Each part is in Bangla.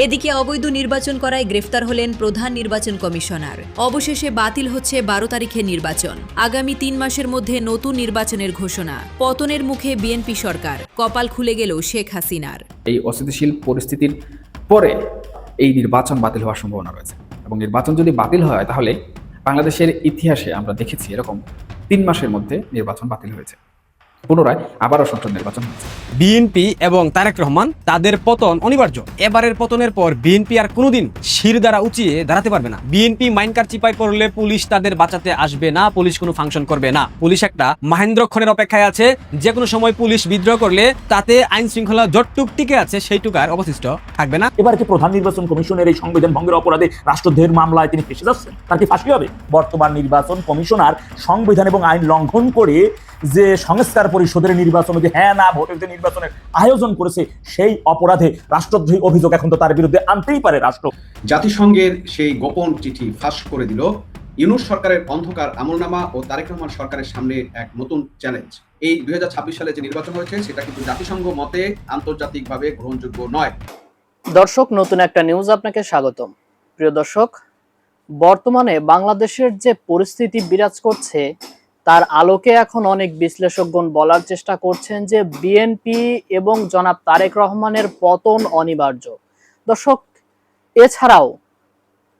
এদিকে অবৈধ নির্বাচন করায় গ্রেফতার হলেন প্রধান নির্বাচন কমিশনার। অবশেষে বাতিল হচ্ছে 12 তারিখের নির্বাচন। আগামী 3 মাসের মধ্যে নতুন নির্বাচনের ঘোষণা। পতনের মুখে বিএনপি সরকার, কপাল খুলে গেল শেখ হাসিনার। এই অস্থিতিশীল পরিস্থিতির পরে এই নির্বাচন বাতিল হওয়ার সম্ভাবনা রয়েছে, এবং নির্বাচন যদি বাতিল হয় তাহলে বাংলাদেশের ইতিহাসে আমরা দেখেছি এরকম 3 মাসের মধ্যে নির্বাচন বাতিল হয়েছে, পুনরায় আবারও সংসদ নির্বাচন হয়েছে। বিএনপি এবং তারেক রহমান তাদের পতন অনিবার্য। এবারের পতনের পর বিএনপি আর কোনোদিন শির দ্বারা উঁচিয়ে দাঁড়াতে পারবে না। বিএনপি মাইনকার চিপায় পড়লে পুলিশ তাদের বাঁচাতে আসবে না, পুলিশ কোনো ফাংশন করবে না। পুলিশ একটা মহেন্দ্রক্ষণের অপেক্ষায় আছে, যে কোনো সময় পুলিশ বিদ্রোহ করলে তাতে আইন শৃঙ্খলা যতটুক টিকে আছে সেইটুকার অবশিষ্ট থাকবে না। এবার কি প্রধান নির্বাচন কমিশনের এই সংবিধান ভঙ্গের অপরাধে রাষ্ট্রদ্রোহের মামলায় তিনি ফেসে যাচ্ছেন? তার কি ফাঁসি হবে? বর্তমান নির্বাচন কমিশনার সংবিধান এবং আইন লঙ্ঘন করে যে সংস্কার পরিষদের নির্বাচনে যে হ্যাঁ না ভোটের যে নির্বাচনের আয়োজন করেছে, সেই অপরাধে রাষ্ট্রদ্রোহী অভিযোগ এখন তো তার বিরুদ্ধে আনতেই পারে রাষ্ট্র। জাতিসংঘের সেই গোপন চিঠি ফাঁস করে দিল ইউনূস সরকারের অন্ধকার আমলনামা ও তারেক রহমান সরকারের সামনে এক নতুন চ্যালেঞ্জ। এই 2026 সালে যে নির্বাচন হয়েছে সেটা কিন্তু জাতিসংঘ মতে আন্তর্জাতিকভাবে গ্রহণযোগ্য নয়। দর্শক, নতুন একটা নিউজ আপনাকে স্বাগতম। প্রিয় দর্শক, বর্তমানে বাংলাদেশের যে পরিস্থিতি বিরাজ করছে তার আলোকে এখন অনেক বিশ্লেষকগণ বলার চেষ্টা করছেন যে বিএনপি এবং জনাব তারেক রহমানের পতন অনিবার্য। দর্শক, এছাড়াও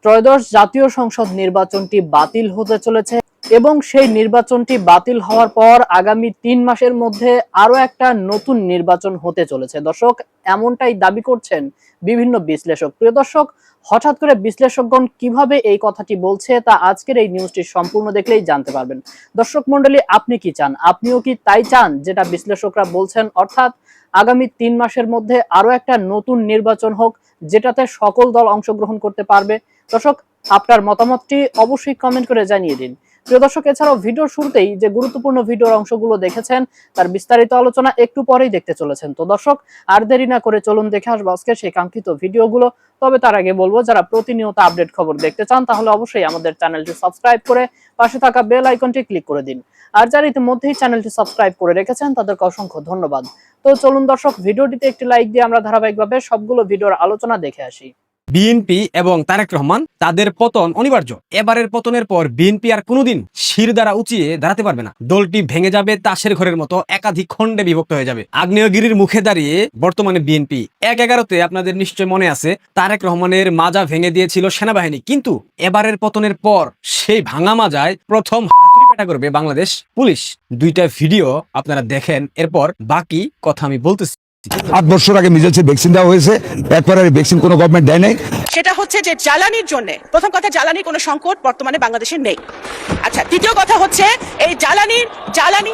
ত্রয়োদশ জাতীয় সংসদ নির্বাচনটি বাতিল হতে চলেছে এবং সেই নির্বাচনটি বাতিল হওয়ার পর আগামী 3 মাসের মধ্যে আরো একটা নতুন নির্বাচন হতে চলেছে। দর্শক, এমনটাই দাবি করছেন বিভিন্ন বিশ্লেষক। প্রিয় দর্শক, হঠাৎ করে বিশ্লেষকগণ কিভাবে এই কথাটি বলছে তা আজকের এই নিউজটি সম্পূর্ণ দেখলেই জানতে পারবেন। দর্শক মণ্ডলী, আপনি কি চান? আপনিও কি তাই চান যেটা বিশ্লেষকরা বলছেন, অর্থাৎ আগামী 3 মাসের মধ্যে আরো একটা নতুন নির্বাচন হোক যেটাতে সকল দল অংশগ্রহণ করতে পারবে? দর্শক, আপনার মতামতটি অবশ্যই কমেন্ট করে জানিয়ে দিন। প্রিয় দর্শক, এছাড়াও ভিডিওর শুরুতেই যে গুরুত্বপূর্ণ ভিডিওর অংশগুলো দেখেছেন তার বিস্তারিত আলোচনা একটু পরেই দেখতে চলেছেন। তো দর্শক, আর দেরি না করে চলুন দেখে আসবো আজকে সেই কাঙ্ক্ষিত ভিডিওগুলো। তবে তার আগে বলবো, যারা প্রতিনিয়ত আপডেট খবর দেখতে চান তাহলে অবশ্যই আমাদের চ্যানেলটি সাবস্ক্রাইব করে পাশে থাকা বেল আইকনটি ক্লিক করে দিন। আর যারা ইতিমধ্যেই চ্যানেলটি সাবস্ক্রাইব করে রেখেছেন তাদেরকে অসংখ্য ধন্যবাদ। তো চলুন দর্শক, ভিডিওটিতে একটি লাইক দিয়ে আমরা ধারাবাহিকভাবে সবগুলো ভিডিওর আলোচনা দেখে আসি। বিএনপি এবং তারেক রহমান তাদের পতন অনিবার্য। এবারের পতনের পর বিএনপি আর কোনোদিন শির দ্বারা উঁচিয়ে দাঁড়াতে পারবে না। দলটি ভেঙে যাবে তাসের ঘরের মতো, একাধিক খণ্ডে বিভক্ত হয়ে যাবে। আগ্নেয়গিরির মুখে দাঁড়িয়ে বর্তমানে বিএনপি। 1/11-তে আপনাদের নিশ্চয় মনে আছে তারেক রহমানের মাজা ভেঙে দিয়েছিল সেনাবাহিনী, কিন্তু এবারের পতনের পর সেই ভাঙা মাজায় প্রথম হাতুড়ি পেটা করবে বাংলাদেশ পুলিশ। 2টা ভিডিও আপনারা দেখেন, এরপর বাকি কথা আমি বলতেছি। 8 বছর আগে মিজেলসের ভ্যাকসিন দেওয়া হয়েছে, এরপরে ভ্যাকসিন কোনো গভর্নমেন্ট দেয় নাই। সেটা হচ্ছে যে জ্বালানির জন্য, প্রথম কথা জ্বালানির কোনো সংকট বর্তমানে বাংলাদেশে নেই। আচ্ছা, দ্বিতীয় কথা হচ্ছে এই জ্বালানি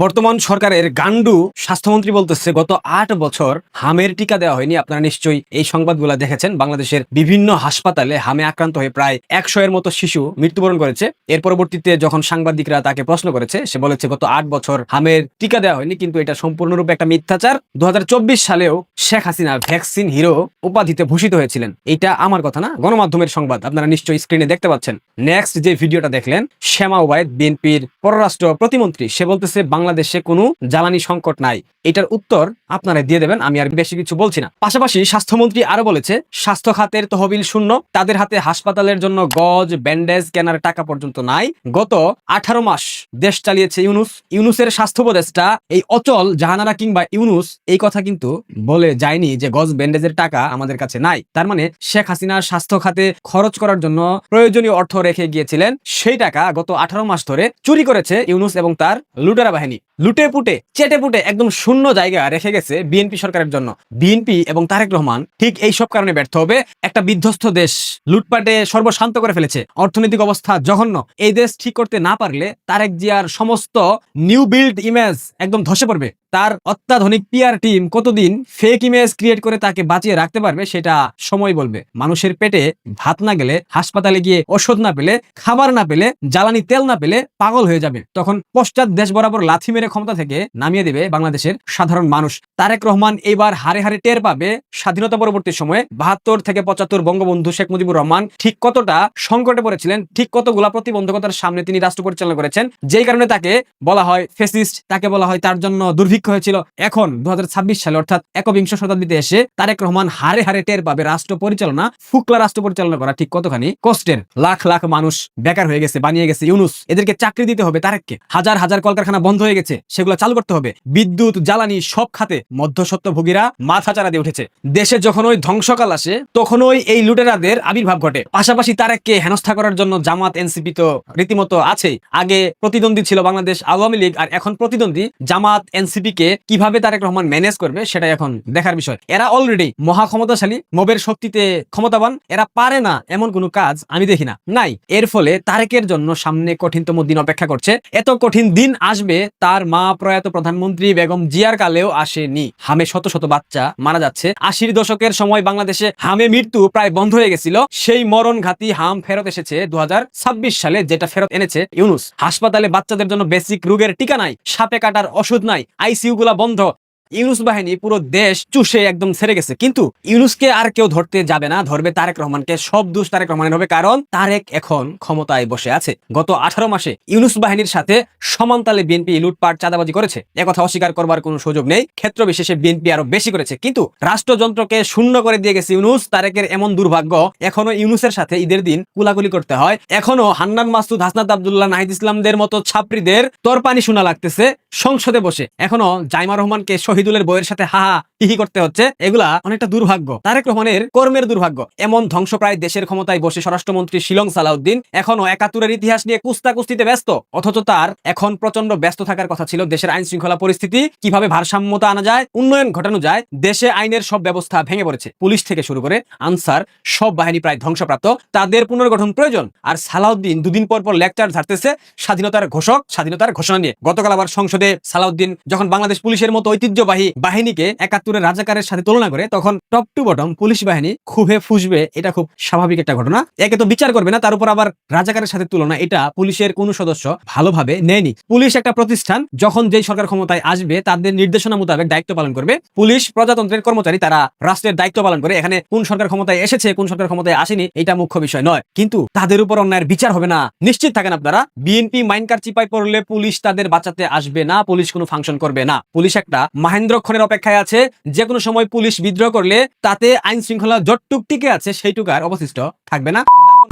বর্তমান সরকারের গান্ডু স্বাস্থ্যমন্ত্রী বলতেছে গত 8 বছর হামের টিকা দেওয়া হয়নি। আপনারা নিশ্চয়ই এই সংবাদগুলো দেখেছেন। বাংলাদেশের বিভিন্ন হাসপাতালে হামে আক্রান্ত হয়ে প্রায় 100-এর মতো শিশু মৃত্যুবরণ করেছে। এর পরবর্তীতে যখন সাংবাদিকরা তাকে প্রশ্ন করেছে, সে বলেছে গত 8 বছর হামের টিকা দেওয়া হয়নি, কিন্তু এটা সম্পূর্ণরূপে একটা মিথ্যাচার। 2024 সালেও শেখ হাসিনা ভ্যাকসিন হিরো উপাধিতে ভূষিত হয়েছিলেন। এটা আমার কথা না, গণমাধ্যমের সংবাদ, আপনারা নিশ্চয়ই স্ক্রিনে দেখতে পাচ্ছেন। নেক্সট যে ভিডিওটা দেখলেন, শ্যামা ওবায়েদ বিএনপির পররাষ্ট্র প্রতিমন্ত্রী, সে বলতেছে বাংলাদেশে কোনো জ্বালানি সংকট নাই। এটার উত্তর আপনারা দিয়ে দেবেন, আমি আর বেশি কিছু বলছি না। পাশাপাশি স্বাস্থ্যমন্ত্রী আরো বলেছে স্বাস্থ্য খাতের তহবিল শূন্য, তাদের হাতে হাসপাতালের জন্য গজ ব্যান্ডেজ কেনার টাকা পর্যন্ত নাই। গত 18 মাস দেশ চালিয়েছে ইউনুসের স্বাস্থ্য উপদেষ্টা এই অচল জাহানারা কিংবা ইউনুস এই কথা কিন্তু বলে যায়নি যে গজ ব্যান্ডেজের টাকা আমাদের কাছে নাই। তার মানে শেখ হাসিনার স্বাস্থ্য খাতে খরচ করার জন্য প্রয়োজনীয় অর্থ রেখে গিয়েছিলেন, সেই টাকা গত 18 মাস ধরে চুরি করেছে ইউনুস এবং তার লুটেরা বাহিনী। লুটে পুটে চেটে পুটে একদম শূন্য জায়গা রেখে গেছে বিএনপি সরকারের জন্য। বিএনপি এবং তারেক রহমান ঠিক এই সব কারণে ব্যর্থ হবে। একটা বিধ্বস্ত দেশ লুটপাটে সর্বশান্ত করে ফেলেছে, অর্থনৈতিক অবস্থা জঘন্য। এই দেশ ঠিক করতে না পারলে তারেক জিয়ার সমস্ত নিউ বিল্ড ইমেজ একদম ধসে পড়বে। তার অত্যাধুনিক পিআর টিম কতদিন ফেক ইমেজ ক্রিয়েট করে তাকে বাঁচিয়ে রাখতে পারবে সেটা সময় বলবে। মানুষের পেটে ভাত না গেলে, হাসপাতালে গিয়ে ওষুধ না পেলে, খাবার না পেলে, জ্বালানি তেল না পেলে পাগল হয়ে যাবে। তখন পশ্চাৎ দেশ বরাবর লাথি মেরে মেরে ক্ষমতা থেকে নামিয়ে দেবে বাংলাদেশের সাধারণ মানুষ। তারেক রহমান এবার হারে হারে টের পাবে স্বাধীনতা পরবর্তী সময়ে 72 থেকে 75 বঙ্গবন্ধু শেখ মুজিবুর রহমান ঠিক কতটা সংকটে পড়েছিলেন, ঠিক কতগুলা প্রতিবন্ধকতার সামনে তিনি রাষ্ট্র পরিচালনা করেছেন, যেই কারণে তাকে বলা হয় ফেসিস্ট, তাকে বলা হয় তার জন্য দুর্ভিক্ষ হয়েছিল। এখন 2026 সালে অর্থাৎ একবিংশ শতাব্দীতে এসে তারেক রহমান হারে হারে টের পাবে রাষ্ট্র পরিচালনা, ফুকলা রাষ্ট্র পরিচালনা করা ঠিক কতখানি কষ্টের। লাখ লাখ মানুষ বেকার হয়ে গেছে, বানিয়ে গেছে ইউনুস, এদেরকে চাকরি দিতে হবে তারেককে। হাজার হাজার কলকারখানা বন্ধ হয়ে গেছে, সেগুলো চালু করতে হবে। বিদ্যুৎ, জ্বালানি সব খাতে মধ্যস্বত্বভোগীরা মাথা চারা দিয়ে উঠেছে। দেশে যখন ওই ধ্বংসকাল আসে তখনই এই লুটেরাদের আবির্ভাব ঘটে। পাশাপাশি তারেককে হেনস্থা করার জন্য জামাত, এনসিপি তো রীতিমতো আছেই। আগে প্রতিদ্বন্দ্বী ছিল বাংলাদেশ আওয়ামী লীগ, আর এখন প্রতিদ্বন্দ্বী জামাত, এনসিপি কে কিভাবে তারেক রহমান ম্যানেজ করবে সেটাই এখন দেখার বিষয়। এরা অলরেডি মহা ক্ষমতাশালী, মবের শক্তিতে ক্ষমতাবান, এরা পারে না এমন কোনো কাজ আমি দেখি না, নাই। এর ফলে তারেকের জন্য সামনে কঠিনতম দিন অপেক্ষা করছে। এত কঠিন দিন আসবে তার মা প্রয়াত প্রধানমন্ত্রী বেগম জিয়ার কালেও আসেনি। হামে শত শত বাচ্চা মারা যাচ্ছে। 80 দশকের সময় বাংলাদেশে হামে মৃত্যু প্রায় বন্ধ হয়ে গেছিল, সেই মরণঘাতী হাম ফেরত এসেছে 2026 সালে, যেটা ফেরত এনেছে ইউনুস। হাসপাতালে বাচ্চাদের জন্য বেসিক রোগের টিকা নাই, সাপে কাটার ওষুধ নাই, আইসিইউ গুলা বন্ধ। ইউনুস বাহিনী পুরো দেশ চুষে একদম ছেড়ে গেছে। কিন্তু ইউনুসকে আর কেউ ধরতে যাবে না, ধরবে তারেক রহমানকে। সব দোষ তারেক রহমানের হবে, কারণ তারেক এখন ক্ষমতায় বসে আছে। গত 18 মাসে ইউনুস বাহিনীর সাথে সমানতালে বিএনপি লুটপাট, চাঁদাবাজি করেছে, একথা অস্বীকার করবার কোনো সুযোগ নেই। ক্ষেত্র বিশেষে বিএনপি আরো বেশি করেছে, কিন্তু রাষ্ট্রযন্ত্রকে শূন্য করে দিয়ে গেছে ইউনুস। তারেকের এমন দুর্ভাগ্য, এখনো ইউনুসের সাথে ঈদের দিন কুলাকুলি করতে হয়। এখনো হান্নান মাসুদ, হাসনাত আব্দুল্লাহ, নাহিদ ইসলামদের মতো ছাত্রীদের তরপানি শোনা লাগতেছে সংসদে বসে। এখনো জাইমা রহমানকে শহীদুলের বইয়ের সাথে হাহা হিহি করতে হচ্ছে। এগুলা অনেকটা দুর্ভাগ্য, তারেক রহমানের কর্মের দুর্ভাগ্য। এমন ধ্বংসপ্রায় দেশের ক্ষমতায় বসে স্বরাষ্ট্রমন্ত্রী শিলং সালাউদ্দিন এখনো 71-এর ইতিহাস নিয়ে কুস্তাকুস্তিতে ব্যস্ত। অথচ তার এখন প্রচন্ড ব্যস্ত থাকার কথা ছিল দেশের আইন শৃঙ্খলা পরিস্থিতি কিভাবে ভারসাম্যতা আনা যায়, উন্নয়ন ঘটানো যায়। দেশে আইনের সব ব্যবস্থা ভেঙে পড়েছে, পুলিশ থেকে শুরু করে আনসার সব বাহিনী প্রায় ধ্বংসপ্রাপ্ত, তাদের পুনর্গঠন প্রয়োজন। আর সালাউদ্দিন দুদিন পর পর লেকচার ঝাড়তেছে স্বাধীনতার ঘোষক, স্বাধীনতার ঘোষণা নিয়ে। গতকাল আবার সংসদে সালাউদ্দিন যখন বাংলাদেশ পুলিশের মতো ঐতিহ্যবাহী বাহিনীকে 71-এর রাজাকারের সাথে তুলনা করে, তখন টপ টু বটম পুলিশ বাহিনী খুবই ফুসবে। এটা খুব স্বাভাবিক একটা ঘটনা। একে তো বিচার করবে না, তার উপর আবার রাজাকারের সাথে তুলনা, এটা পুলিশের কোন সদস্য ভালোভাবে নেয়নি। পুলিশ একটা প্রতিষ্ঠান, যখন যেই সরকার ক্ষমতায় আসবে তাদের নির্দেশনা মোতাবেক দায়িত্ব পালন করবে। পুলিশ প্রজাতন্ত্রের কর্মচারী, তারা রাষ্ট্রের দায়িত্ব পালন করে। এখানে কোন সরকার ক্ষমতায় এসেছে, কোন সরকার ক্ষমতায় আসেনি, এটা মুখ্য বিষয় নয়। কিন্তু তাদের উপর অন্যায়ের বিচার হবে না, নিশ্চিত থাকেন আপনারা। বিএনপি মাইনকার চিপায় পড়লে পুলিশ তাদের বাঁচাতে আসবে না, পুলিশ কোনো ফাংশন করবে না। পুলিশ একটা মাহেন্দ্রক্ষণের অপেক্ষায় আছে, যে কোনো সময় পুলিশ বিদ্রোহ করলে তাতে আইন শৃঙ্খলা যতটুক টিকে আছে সেইটুক আর অবশিষ্ট থাকবে না,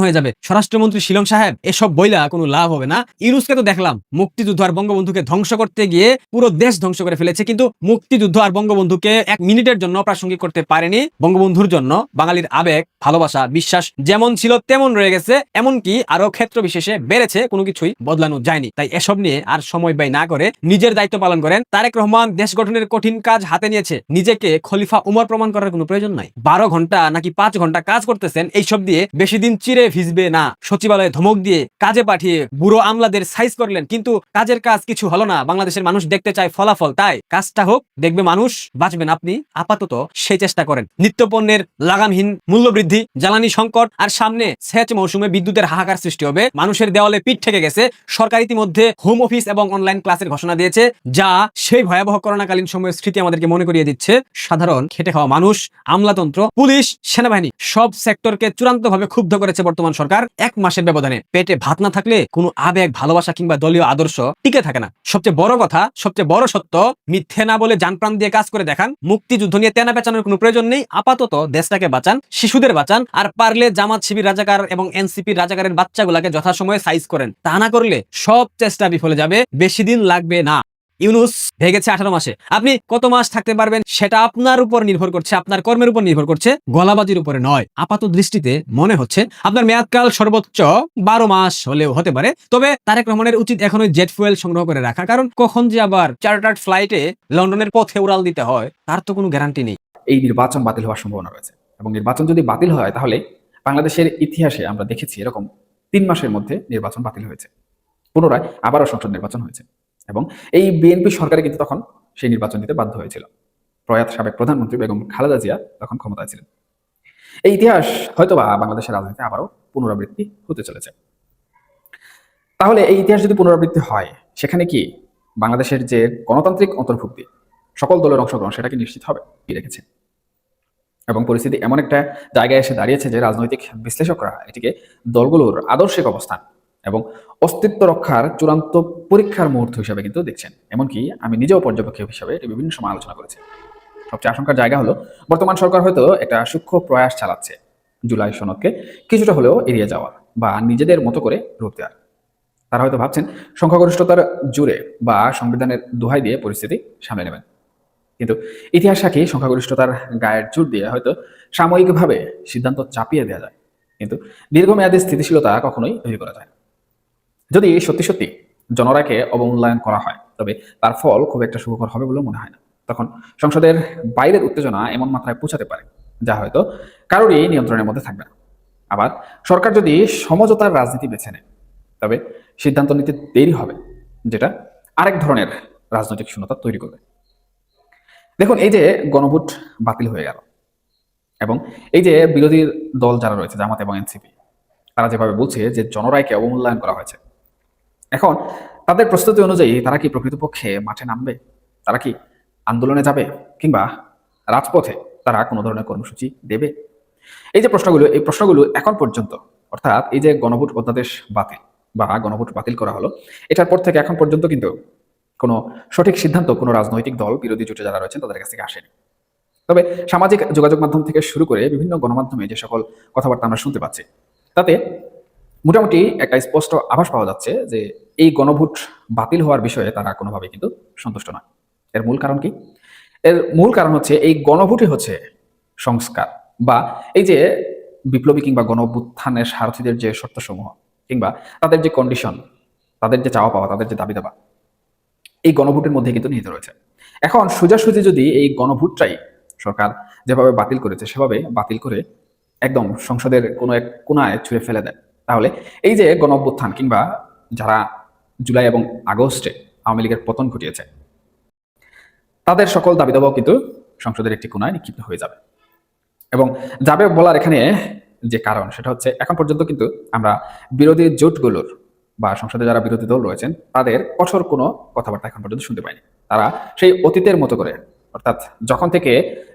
হয়ে যাবে। স্বরাষ্ট্রমন্ত্রী শিলং সাহেব এসব বইলা কোনো লাভ হবে না। ইউনুসকে তো দেখলাম মুক্তিযুদ্ধ আর বঙ্গবন্ধুকে ধ্বংস করতে গিয়ে পুরো দেশ ধ্বংস করে ফেলেছে, কিন্তু মুক্তিযুদ্ধ আর বঙ্গবন্ধুকে 1 মিনিটের জন্য প্রাসঙ্গিক করতে পারেনি। বঙ্গবন্ধুর জন্য বাঙালির আবেগ, ভালোবাসা, বিশ্বাস যেমন ছিল তেমন রয়ে গেছে, এমনকি আরো ক্ষেত্র বিশেষে বেড়েছে, কোনো কিছুই বদলানো যায়নি। তাই এসব নিয়ে আর সময় ব্যয় না করে নিজের দায়িত্ব পালন করেন। তারেক রহমান দেশ গঠনের কঠিন কাজ হাতে নিয়েছে, নিজেকে খলিফা উমর প্রমাণ করার কোনো প্রয়োজন নাই। 12 ঘন্টা নাকি 5 ঘন্টা কাজ করতেছেন, এইসব দিয়ে বেশি দিন চিরে ভিজবে না। সচিবালয়ে ধমক দিয়ে কাজে পাঠিয়ে বুড়ো আমলাদের সাইজ করলেন, কিন্তু কাজের কাজ কিছু হলো না। বাংলাদেশের মানুষ দেখতে চায় ফলাফল, তাই কাজটা হোক, দেখবে মানুষ, বাঁচবেন আপনি। আপাতত সেই চেষ্টা করেন। নিত্যপণ্যের লাগামহীন মূল্যবৃদ্ধি, জ্বালানি সংকট, আর সামনে সেচ মৌসুমে বিদ্যুতের হাহাকার সৃষ্টি হবে। মানুষের দেওয়ালে পিঠ ঠেকে গেছে। সরকার ইতিমধ্যে হোম অফিস এবং অনলাইন ক্লাসের ঘোষণা দিয়েছে, যা সেই ভয়াবহ করোনাকালীন সময়ের স্মৃতি আমাদেরকে মনে করিয়ে দিচ্ছে। সাধারণ খেটে খাওয়া মানুষ, আমলাতন্ত্র, পুলিশ, সেনাবাহিনী সব সেক্টরকে চূড়ান্তভাবে ক্ষুব্ধ করেছে বর্তমান সরকার 1 মাসের ব্যবধানে। পেটে ভাত না থাকলে কোনো আবেগ, ভালোবাসা কিংবা দলীয় আদর্শ টিকে থাকে না। সবচেয়ে বড় কথা, সবচেয়ে বড় সত্য, মিথ্যে না বলে জান প্রাণ দিয়ে কাজ করে দেখান। মুক্তিযুদ্ধ নিয়ে তেনা পেঁচানোর কোনো প্রয়োজন নেই। আপাতত দেশটাকে বাঁচান, শিশুদের বাঁচান, আর পারলে জামাত শিবির রাজাকার এবং এনসিপির রাজাকারের বাচ্চাগুলাকে যথাসময়ে সাইজ করেন। তা না করলে সব চেষ্টা বিফলে যাবে, বেশি দিন লাগবে না। ইউনুস হয়ে গেছে 18 মাসে। আপনি কত মাস থাকতে পারবেন সেটা আপনার উপর নির্ভর করছে, আপনার কর্মের উপর নির্ভর করছে, গলাবাজির উপরে নয়। আপাত দৃষ্টিতে মনে হচ্ছে আপনার মেয়াদকাল সর্বোচ্চ 12 মাস হলেও হতে পারে। তবে তারেক রহমানের উচিত এখনো জেট ফুয়েল সংগ্রহ করে রাখা, কারণ কখন যে আবার চার্টার্ড ফ্লাইটে লন্ডনের পথে উড়াল দিতে হয় তার তো কোনো গ্যারান্টি নেই। এই নির্বাচন বাতিল হওয়ার সম্ভাবনা রয়েছে, এবং নির্বাচন যদি বাতিল হয় তাহলে বাংলাদেশের ইতিহাসে আমরা দেখেছি এরকম 3 মাসের মধ্যে নির্বাচন বাতিল হয়েছে, পুনরায় আবারও সংসদ নির্বাচন হয়েছে, এবং এই বিএনপি সরকারে কিন্তু তখন সেই নির্বাচন দিতে বাধ্য হয়েছিল। প্রয়াত সাবেক প্রধানমন্ত্রী বেগম খালেদা জিয়া তখন ক্ষমতায় ছিলেন। এই ইতিহাস হয়তোবা বাংলাদেশের রাজনীতিতে আবারও পুনরাবৃত্তি হতে চলেছে। তাহলে এই ইতিহাস যদি পুনরাবৃত্তি হয়, সেখানে কি বাংলাদেশের যে গণতান্ত্রিক অন্তর্ভুক্তি, সকল দলের অংশগ্রহণ সেটাকে নিশ্চিত হবে রেখেছে। এবং পরিস্থিতি এমন একটা জায়গায় এসে দাঁড়িয়েছে যে রাজনৈতিক বিশ্লেষকরা এটিকে দলগুলোর আদর্শিক অবস্থান এবং অস্তিত্ব রক্ষার চূড়ান্ত পরীক্ষার মুহূর্ত হিসাবে কিন্তু দেখছেন। এমনকি আমি নিজেও পর্যবেক্ষক হিসাবে এটি বিভিন্ন সময় আলোচনা করেছি। সবচেয়ে আশঙ্কার জায়গা হলো বর্তমান সরকার হয়তো একটা সূক্ষ্ম প্রয়াস চালাচ্ছে জুলাই সনদকে কিছুটা হলেও এড়িয়ে যাওয়ার বা নিজেদের মতো করে রূপ দেওয়ার। তারা হয়তো ভাবছেন সংখ্যাগরিষ্ঠতার জোরে বা সংবিধানের দোহাই দিয়ে পরিস্থিতি সামলে নেবেন। কিন্তু ইতিহাস সাক্ষী সংখ্যাগরিষ্ঠতার গায়ের জোর দিয়ে হয়তো সাময়িকভাবে সিদ্ধান্ত চাপিয়ে দেওয়া যায়, কিন্তু দীর্ঘমেয়াদী স্থিতিশীলতা কখনোই তৈরি করা যায় না। যদি সত্যি সত্যি জনরায়কে অবমূল্যায়ন করা হয় তবে তার ফল খুব একটা শুভকর হবে বলেও মনে হয় না। তখন সংসদের বাইরের উত্তেজনা এমন মাত্রায় পৌঁছাতে পারে যা হয়তো কারোরই নিয়ন্ত্রণের মধ্যে থাকবে না। আবার সরকার যদি সমঝোতার রাজনীতি বেছে নেয় তবে সিদ্ধান্ত নিতে দেরি হবে, যেটা আরেক ধরনের রাজনৈতিক শূন্যতা তৈরি করবে। দেখুন, এই যে গণভোট বাতিল হয়ে গেল এবং এই যে বিরোধী দল যারা রয়েছে জামাত এবং এনসিপি, তারা যেভাবে বলছে যে জনরায়কে অবমূল্যায়ন করা হয়েছে, এখন তাদের প্রস্তুতি অনুযায়ী তারা কি প্রকৃতপক্ষে মাঠে নামবে? তারা কি আন্দোলনে যাবে কিংবা রাজপথে তারা কোনো ধরনের কর্মসূচি দেবে? এই যে প্রশ্নগুলো, এই প্রশ্নগুলো এখন পর্যন্ত, অর্থাৎ এই যে গণভোট অধ্যাদেশ বাতিল বা গণভোট বাতিল করা হলো, এটার পর থেকে এখন পর্যন্ত কিন্তু কোনো সঠিক সিদ্ধান্ত কোনো রাজনৈতিক দল, বিরোধী জোটে যারা রয়েছেন তাদের কাছ থেকে আসেনি। তবে সামাজিক যোগাযোগ মাধ্যম থেকে শুরু করে বিভিন্ন গণমাধ্যমে যে সকল কথাবার্তা আমরা শুনতে পাচ্ছি, তাতে মোটামুটি একটা স্পষ্ট আভাস পাওয়া যাচ্ছে যে এই গণভোট বাতিল হওয়ার বিষয়ে তারা কোনোভাবে কিন্তু সন্তুষ্ট নয়। এর মূল কারণ কি? এর মূল কারণ হচ্ছে এই গণভোটই হচ্ছে সংস্কার বা এই যে বিপ্লবী কিংবা গণ অভ্যুত্থানের সারথীদের যে শর্তসমূহ কিংবা তাদের যে কন্ডিশন, তাদের যে চাওয়া পাওয়া, তাদের যে দাবি দাবা, এই গণভোটের মধ্যে কিন্তু নিহিত রয়েছে। এখন সোজাসুজি যদি এই গণভোটটাই সরকার যেভাবে বাতিল করেছে সেভাবে বাতিল করে একদম সংসদের কোনো এক কোণায় ছুঁড়ে ফেলে দেয়, তাহলে এই যে গণ অভ্যুত্থান কিংবা যারা জুলাই এবং আগস্টে আওয়ামী লীগের পতন ঘটিয়েছে তাদের সকল দাবি দাবাও কিন্তু সংসদের একটি কোণায় নিক্ষিপ্ত হয়ে যাবে। এবং যাবে বলার এখানে যে কারণ সেটা হচ্ছে এখন পর্যন্ত কিন্তু আমরা বিরোধী জোটগুলোর বা সংসদে যারা বিরোধী দল রয়েছেন তাদের কঠোর কোনো কথাবার্তা এখন পর্যন্ত শুনতে পাইনি। তারা সেই অতীতের মতো করে, অর্থাৎ যখন থেকে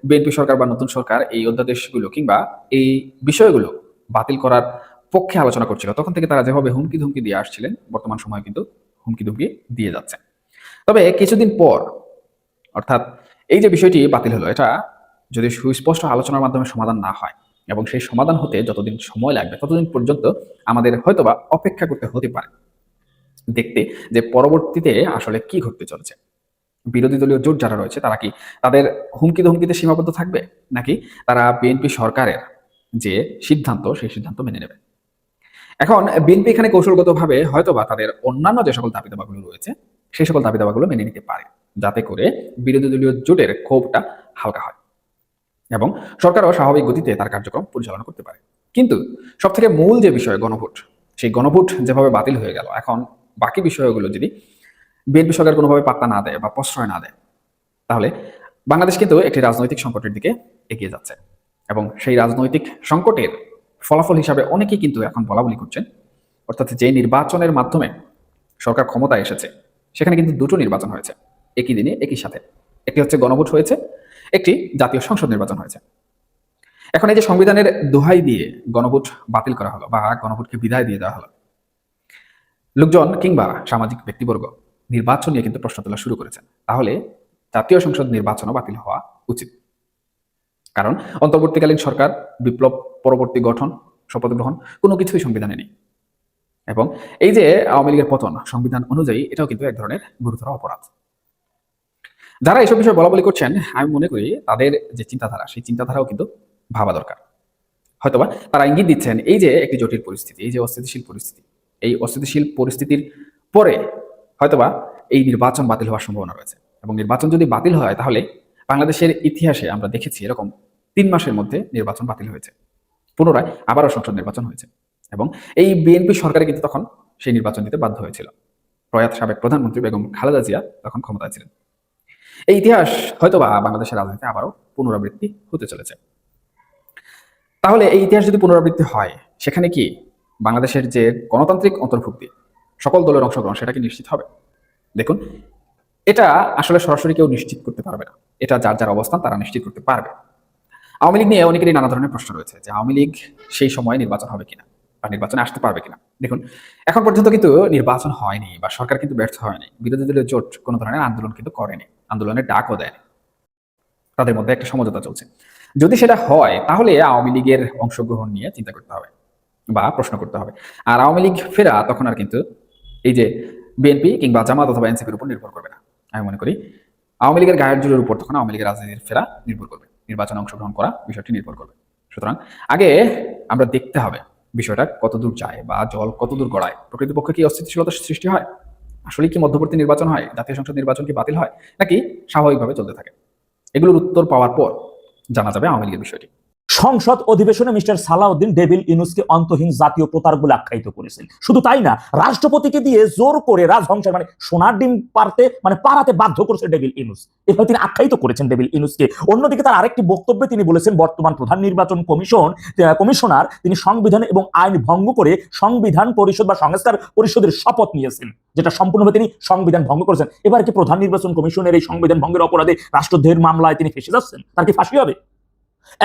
বিএনপি সরকার বা নতুন সরকার এই অধ্যাদেশগুলো কিংবা এই বিষয়গুলো বাতিল করার পক্ষে আলোচনা করছিল, তখন থেকে তারা যেভাবে হুমকি ধুমকি দিয়ে আসছিলেন বর্তমান সময়ে কিন্তু হুমকি ধুমকি দিয়ে যাচ্ছে। তবে কিছুদিন পর, অর্থাৎ এই যে বিষয়টি বাতিল হলো, এটা যদি সুস্পষ্ট আলোচনার মাধ্যমে সমাধান না হয় এবং সেই সমাধান হতে যতদিন সময় লাগবে ততদিন পর্যন্ত আমাদের হয়তোবা অপেক্ষা করতে হতে পারে দেখতে যে পরবর্তীতে আসলে কি ঘটতে চলেছে। বিরোধী দলীয় জোট যারা রয়েছে তারা কি তাদের হুমকি ধমকিতে সীমাবদ্ধ থাকবে, নাকি তারা বিএনপি সরকারের যে সিদ্ধান্ত সেই সিদ্ধান্ত মেনে নেবে? এখন বিএনপি এখানে কৌশলগতভাবে হয়তোবা তাদের অন্যান্য যে সকল দাবি দাবাগুলো রয়েছে সেই সকল দাবি দাবাগুলো মেনে নিতে পারে, যাতে করে বিরোধী দলীয় জোটের ক্ষোভটা হালকা হয় এবং সরকারও স্বাভাবিক গতিতে তার কার্যক্রম পরিচালনা করতে পারে। কিন্তু সবথেকে মূল যে বিষয় গণভোট, সেই গণভোট যেভাবে বাতিল হয়ে গেল, এখন বাকি বিষয়গুলো যদি বিএনপি সরকার কোনোভাবে পাত্তা না দেয় বা প্রশ্রয় না দেয়, তাহলে বাংলাদেশ কিন্তু একটি রাজনৈতিক সংকটের দিকে এগিয়ে যাচ্ছে। এবং সেই রাজনৈতিক সংকটের ফলাফল হিসাবে অনেকেই কিন্তু এখন বলা বলি করছেন, অর্থাৎ যে নির্বাচনের মাধ্যমে সরকার ক্ষমতায় এসেছে সেখানে কিন্তু দুটো নির্বাচন হয়েছে একই দিনে একই সাথে। একটি হচ্ছে গণভোট হয়েছে, একটি জাতীয় সংসদ নির্বাচন হয়েছে। এখন এই যে সংবিধানের দোহাই দিয়ে গণভোট বাতিল করা হলো বা গণভোটকে বিদায় দিয়ে দেওয়া হলো, লোকজন কিংবা সামাজিক ব্যক্তিবর্গ নির্বাচন নিয়ে কিন্তু প্রশ্ন তোলা শুরু করেছেন। তাহলে জাতীয় সংসদ নির্বাচনও বাতিল হওয়া উচিত, কারণ অন্তর্বর্তীকালীন সরকার, বিপ্লব পরবর্তী গঠন, শপথ গ্রহণ কোনো কিছুই সংবিধানে নেই। এবং এই যে আওয়ামী লীগের পতন সংবিধান অনুযায়ী এটাও কিন্তু এক ধরনের গুরুতর অপরাধ। যারা এইসব বিষয়ে বলা বলি করছেন, আমি মনে করি তাদের যে চিন্তাধারা সেই চিন্তাধারাও কিন্তু ভাবা দরকার। হয়তোবা তারা ইঙ্গিত দিচ্ছেন এই যে একটি জটিল পরিস্থিতি, এই যে অস্থিতিশীল পরিস্থিতি, এই অস্থিতিশীল পরিস্থিতির পরে হয়তোবা এই নির্বাচন বাতিল হওয়ার সম্ভাবনা রয়েছে। এবং নির্বাচন যদি বাতিল হয় তাহলে বাংলাদেশের ইতিহাসে আমরা দেখেছি এরকম 3 মাসের মধ্যে নির্বাচন বাতিল হয়েছে, পুনরায় আবারও সংসদ নির্বাচন হয়েছে। এবং এই বিএনপি সরকারে কিন্তু তখন সেই নির্বাচন দিতে বাধ্য হয়েছিল। প্রয়াত সাবেক প্রধানমন্ত্রী বেগম খালেদা জিয়া তখন ক্ষমতায় ছিলেন। এই ইতিহাস হয়তোবা বাংলাদেশের রাজনীতিতে আবারও পুনরাবৃত্তি হতে চলেছে। তাহলে এই ইতিহাস যদি পুনরাবৃত্তি হয়, সেখানে কি বাংলাদেশের যে গণতান্ত্রিক অন্তর্ভুক্তি, সকল দলের অংশগ্রহণ সেটা কি নিশ্চিত হবে? দেখুন, এটা আসলে সরাসরি কেউ নিশ্চিত করতে পারবে না, এটা যার যার অবস্থান তারা নিশ্চিত করতে পারবে। আওয়ামী লীগ নিয়ে অনেকেরই নানা ধরনের প্রশ্ন রয়েছে যে আওয়ামী লীগ সেই সময় নির্বাচন হবে কিনা বা নির্বাচনে আসতে পারবে কিনা। দেখুন, এখন পর্যন্ত কিন্তু নির্বাচন হয়নি বা সরকার কিন্তু ব্যর্থ হয়নি, বিরোধী দলীয় জোট কোনো ধরনের আন্দোলন কিন্তু করেনি, আন্দোলনের ডাকও দেয়নি, তাদের মধ্যে একটা সমঝোতা চলছে। যদি সেটা হয় তাহলে আওয়ামী লীগের অংশগ্রহণ নিয়ে চিন্তা করতে হবে বা প্রশ্ন করতে হবে। আর আওয়ামী লীগ ফেরা তখন আর কিন্তু এই যে বিএনপি কিংবা জামাত অথবা এনসিপির উপর নির্ভর করবে না। আমি মনে করি আওয়ামী লীগের গায়ের জোরের উপর তখন আওয়ামী লীগের রাজনীতির ফেরা নির্ভর করবে, নির্বাচনে অংশগ্রহণ করা বিষয়টি নির্ভর করবে। সুতরাং আগে আমরা দেখতে হবে বিষয়টা কতদূর যায় বা জল কতদূর গড়ায়, প্রকৃতপক্ষে কি অস্থিতিশীলতা সৃষ্টি হয়, আসলে কি মধ্যবর্তী নির্বাচন হয়, জাতীয় সংসদ নির্বাচন কি বাতিল হয়, নাকি স্বাভাবিকভাবে চলতে থাকে। এগুলোর উত্তর পাওয়ার পর জানা যাবে আওয়ামী লীগের বিষয়টি। সংসদ অধিবেশনে মিস্টার সালাউদ্দিন ডেভিল ইউনুসকে অন্তহীন জাতীয় প্রতারক বলে আখ্যায়িত করেছেন। শুধু তাই না, রাষ্ট্রপতিকে দিয়ে জোর করে রাজহংসের মানে সোনার ডিম পাড়াতে বাধ্য করেছে ডেভিল ইউনুস, এভাবে তিনি আখ্যায়িত করেছেন ডেভিল ইউনুসকে। অন্যদিকে তার আরেকটি বক্তব্যে তিনি বলেছেন বর্তমান প্রধান নির্বাচন কমিশনার তিনি সংবিধান এবং আইন ভঙ্গ করে সংবিধান পরিষদ বা সংস্কার পরিষদের শপথ নিয়েছেন, যেটা সম্পূর্ণভাবে তিনি সংবিধান ভঙ্গ করেছেন। এবার কি প্রধান নির্বাচন কমিশনের এই সংবিধান ভঙ্গের অপরাধে রাষ্ট্রদ্রোহের মামলায় তিনি ফেঁসে যাচ্ছেন? তার কি ফাঁসি হবে?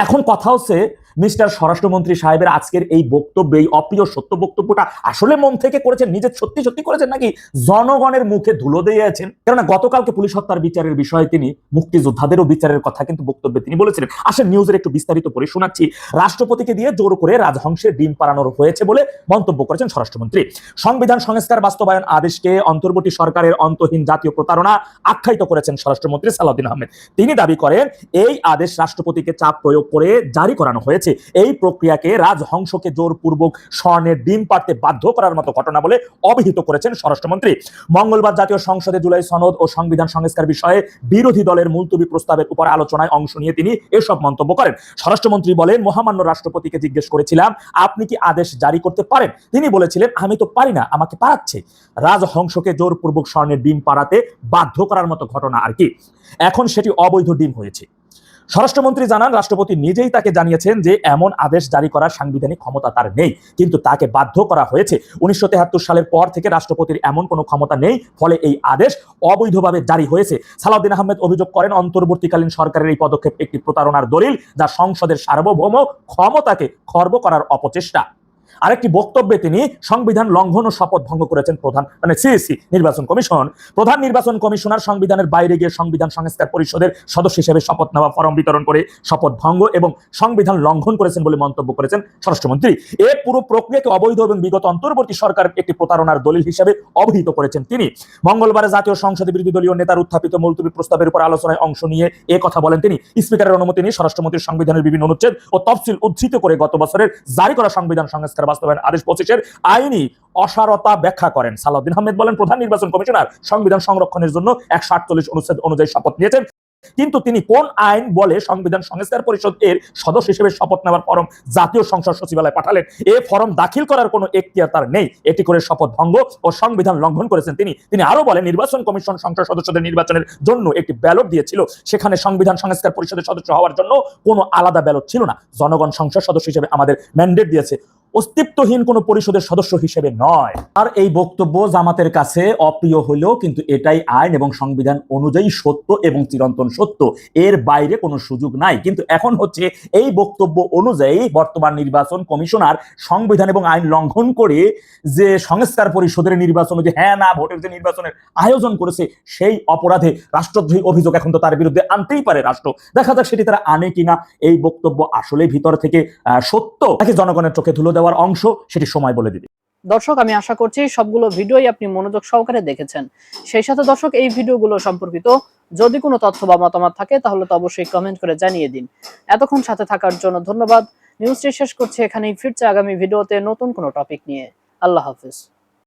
এখন কথা হচ্ছে মিস্টার স্বরাষ্ট্রমন্ত্রী সাহেবের আজকের এই বক্তব্য, এই অপ্রিয় সত্য বক্তব্যটা আসলে মন থেকে করেছেন, নিজের সত্যি সত্যি করেছেন, নাকি জনগণের মুখে ধুলো দিয়েছেন? কেননা গতকালকে পুলিশ হত্যার বিচারের বিষয়ে তিনি মুক্তিযোদ্ধাদেরও বিচারের কথা কিন্তু বক্তব্যে তিনি বলেছিলেন। আসলে নিউজের একটু বিস্তারিত করে শোনাচ্ছি। রাষ্ট্রপতিকে দিয়ে জোর করে রাজহংসের ডিম পাড়ানো হয়েছে বলে মন্তব্য করেছেন স্বরাষ্ট্রমন্ত্রী। সংবিধান সংস্কার বাস্তবায়ন আদেশকে অন্তর্বর্তী সরকারের অন্তহীন জাতীয় প্রতারণা আখ্যায়িত করেছেন স্বরাষ্ট্রমন্ত্রী সালাউদ্দিন আহমেদ। তিনি দাবি করেন এই আদেশ রাষ্ট্রপতিকে চাপ প্রয়োগ করে জারি করানো হয়েছে। এই প্রক্রিয়াকে রাজহংসকে জোরপূর্বক স্বর্ণের ডিম পাড়তে বাধ্য করার মতো ঘটনা বলে অভিহিত করেছেন স্বরাষ্ট্রমন্ত্রী। মঙ্গলবার জাতীয় সংসদে জুলাই সনদ ও সংবিধান সংস্কার বিষয়ে বিরোধী দলের মুলতবি প্রস্তাবের উপর আলোচনায় অংশ নিয়ে তিনি এসব মন্তব্য করেন। স্বরাষ্ট্রমন্ত্রী বলেন, মহামান্য রাষ্ট্রপতিকে জিজ্ঞেস করেছিলাম আপনি কি আদেশ জারি করতে পারেন, তিনি বলেছিলেন আমি তো পারি না, আমাকে পারাচ্ছে। রাজহংসকে জোরপূর্বক স্বর্ণের ডিম পাড়াতে বাধ্য করার মতো ঘটনা আর কি। এখন সেটি অবৈধ ডিম হয়েছে। স্বরাষ্ট্রমন্ত্রী জানান রাষ্ট্রপতি নিজেই তাকে জানিয়েছেন যে এমন আদেশ জারি করার সাংবিধানিক ক্ষমতা তার নেই, কিন্তু তাকে বাধ্য করা হয়েছে। 1973 সালের পর থেকে রাষ্ট্রপতির এমন কোনো ক্ষমতা নেই, ফলে এই আদেশ অবৈধভাবে জারি হয়েছে। সালাউদ্দিন আহমেদ অভিযোগ করেন অন্তর্বর্তীকালীন সরকারের এই পদক্ষেপ একটি প্রতারণার দলিল, যা সংসদের সার্বভৌম ক্ষমতাকে খর্ব করার অপচেষ্টা। আরেকটি বক্তব্যে তিনি সংবিধান লঙ্ঘন ও শপথ ভঙ্গ করেছেন সিইসি নির্বাচন কমিশন। প্রধান নির্বাচন কমিশনার সংবিধানের বাইরে গিয়ে সংবিধান সংস্কার পরিষদের সদস্য হিসেবে শপথ নেওয়া ফরম বিতরণ করে শপথ ভঙ্গ এবং সংবিধান লঙ্ঘন করেছেন বলে মন্তব্য করেছেন স্বরাষ্ট্রমন্ত্রী। এই পুরো প্রক্রিয়াকে অবৈধ এবং বিগত অন্তর্বর্তী সরকারের একটি প্রতারণার দলিল হিসেবে অভিহিত করেছেন তিনি। মঙ্গলবার জাতীয় সংসদে বিরোধী দলীয় নেতার উত্থাপিত মুলতবি প্রস্তাবের উপর আলোচনায় অংশ নিয়ে এ কথা বলেন তিনি। স্পিকারের অনুমতি নিয়ে স্বরাষ্ট্রমন্ত্রীর সংবিধানের বিভিন্ন অনুচ্ছেদ ও তফসিল উদ্ধৃত করে গত বছরের জারি করা সংবিধান সংস্কার বাস্তবায়ন আদেশ 25-এর আইনি অসারতা ব্যাখ্যা করেন। সালাউদ্দিন আহমেদ বলেন প্রধান নির্বাচন কমিশনার সংবিধান সংরক্ষণের জন্য 148 অনুচ্ছেদ অনুযায়ী শপথ নিয়েছেন, কিন্তু তিনি কোন আইন বলে সংবিধান সংস্কার পরিষদ এর সদস্য হিসেবে শপথ নেওয়ার ফরম জাতীয় সংসদ সচিবালয়ে পাঠালেন? এই ফরম দাখিল করার কোনো এখতিয়ার তার নেই। এটি করে শপথ ভঙ্গ ও সংবিধান লঙ্ঘন করেছেন তিনি আরো বলেন নির্বাচন কমিশন সংসদ সদস্যদের নির্বাচনের জন্য একটি ব্যালট দিয়েছিল, সেখানে সংবিধান সংস্কার পরিষদের সদস্য হওয়ার জন্য কোনো আলাদা ব্যালট ছিল না। জনগণ সংসদ সদস্য হিসেবে আমাদের ম্যান্ডেট দিয়েছে, অস্তিত্বহীন কোন পরিষদের সদস্য হিসেবে নয়। আর এই বক্তব্য জামাতের কাছে অপ্রিয় হলেও কিন্তু এটাই আইন এবং সংবিধান অনুযায়ী সত্য এবং চিরন্তন সত্য, এর বাইরে কোনো সুযোগ নাই। কিন্তু এখন হচ্ছে এই বক্তব্য অনুযায়ী বর্তমান নির্বাচন কমিশনার সংবিধান এবং আইন লঙ্ঘন করে যে সংস্কার পরিষদের নির্বাচন, যে হ্যাঁ না ভোটের যে নির্বাচনের আয়োজন করেছে, সেই অপরাধে রাষ্ট্রদ্রোহী অভিযোগ এখন তো তার বিরুদ্ধে আনতেই পারে রাষ্ট্র। দেখা যাক সেটি তারা আনে কিনা। এই বক্তব্য আসলে ভিতর থেকে সত্য নাকি জনগণের চোখে ধুলো দেওয়ার অংশ, সেটি সময় বলে দিবে। দর্শক, আমি আশা করছি সবগুলো ভিডিওই আপনি মনোযোগ সহকারে দেখেছেন। সেই সাথে দর্শক, এই ভিডিওগুলো সম্পর্কিত যদি কোনো তথ্য বা মতামত থাকে তাহলে তো অবশ্যই কমেন্ট করে জানিয়ে দিন। এতক্ষণ সাথে থাকার জন্য ধন্যবাদ। নিউজটি শেষ করছি এখানেই, ফিরছে আগামী ভিডিওতে নতুন কোনো টপিক নিয়ে। আল্লাহ হাফিজ।